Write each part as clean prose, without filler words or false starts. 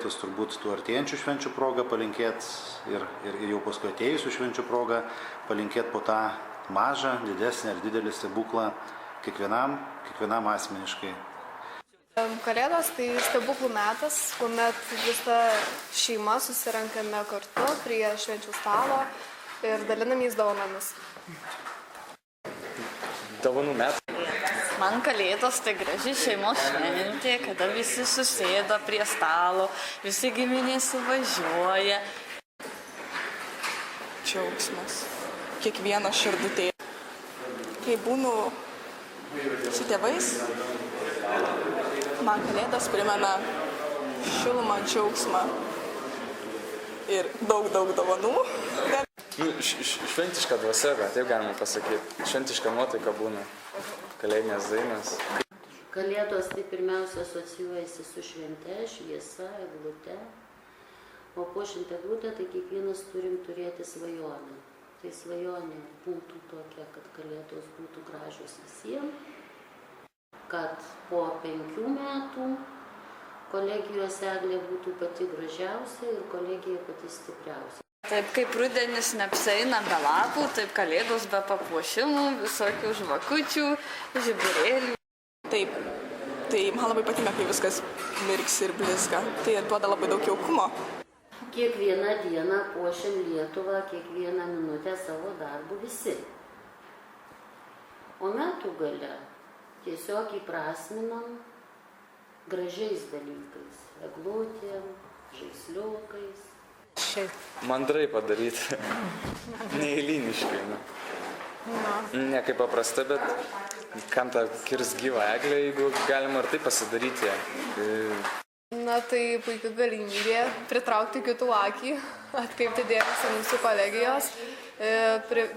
norėtųs turbūt tų artėjančių švenčių progą palinkėti ir jau paskui atėjusių švenčių progą palinkėti po tą mažą, didesnį ar didelį stebuklą kiekvienam asmeniškai. Kalėdos tai stebuklų metas, kuomet visa šeima susirenkame kartu prie švenčių stalo ir dalinamės dovanomis. Dovanų metas. Man Kalėdos tai graži šeimos šventė, kada visi susėda prie stalo, visi giminės suvažiuoja. Džiaugsmas, kiekvieno širdutė. Kai būnu su tėvais, man Kalėdos primena šilumą, džiaugsmą ir daug dovanų. Šventiška dvasia, taip galima pasakyti. Šventiška nuotaika būna. Kalėdinės dainos. Kalėdos tai pirmiausia asocijuojasi su švente, šviesa, eglute. O puošiant eglutę, tai kiekvienas turim turėti svajonę. Tai svajonė būtų tokia, kad Kalėdos būtų gražios visiems, kad po 5 metų kolegijos eglė būtų pati gražiausia ir kolegija pati stipriausia. Taip kaip rudenis neapsieina be lapų, taip Kalėdos be papuošimų, visokių žvakučių, žiburėlių. Taip, tai man labai patinka, kai viskas mirksi ir blizga. Tai duoda labai daug jaukumo. Kiekvieną dieną puošiam Lietuvą, kiekvieną minutę savo darbų visi. O metų gale tiesiog įprasminam gražiais dalykais, eglutėm, žaisliukais. Mandrai padaryti. Neeiliniškai. Ne kaip paprasta, bet kam tą kirs gyvą eglę, jeigu galima ir taip pasidaryti ją. Na tai puikia galimybė pritraukti kitų akį, atkreipti dėmesį mūsų kolegijos,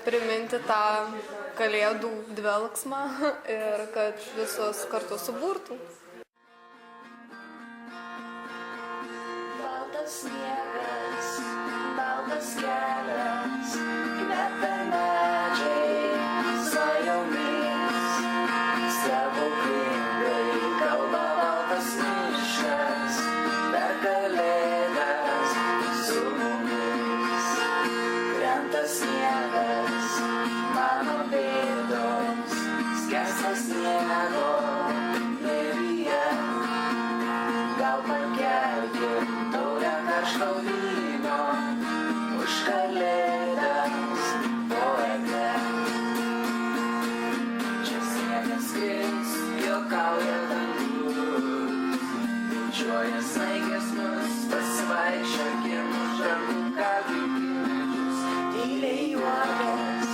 priminti tą Kalėdų dvelksmą ir kad visus kartu suburtų. Baltas sniegas, baltas kelias, kvepia medžiai, svajomis, stebuklingai kalba baltas miškas, per Kalėdas su mumis. Krenta sniegas, mano bėdos, skęsta sniego neryje. Gal pakelkim taurę karšto vyno už Kalėdas po egle. Čia sniegas kris, juokauja dangus, bučiuoja snaigės mus, pasivaikščiokim už dangų, kalbinkim medžius. Tyliai juokas,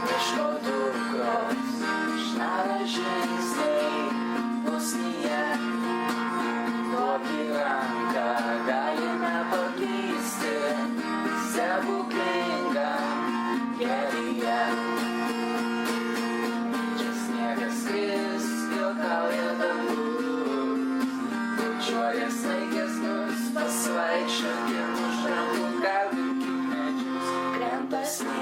miško dukros, šnara žingsniai pusnyje. Duok į ranką, galime pakeisti stebuklingam kelyje. Čia sniegas kris, juokauja dangus, bučiuoja snaigės mus, pasivaikščiokim už dangų, kalbinkim medžius. Krenta sniegas.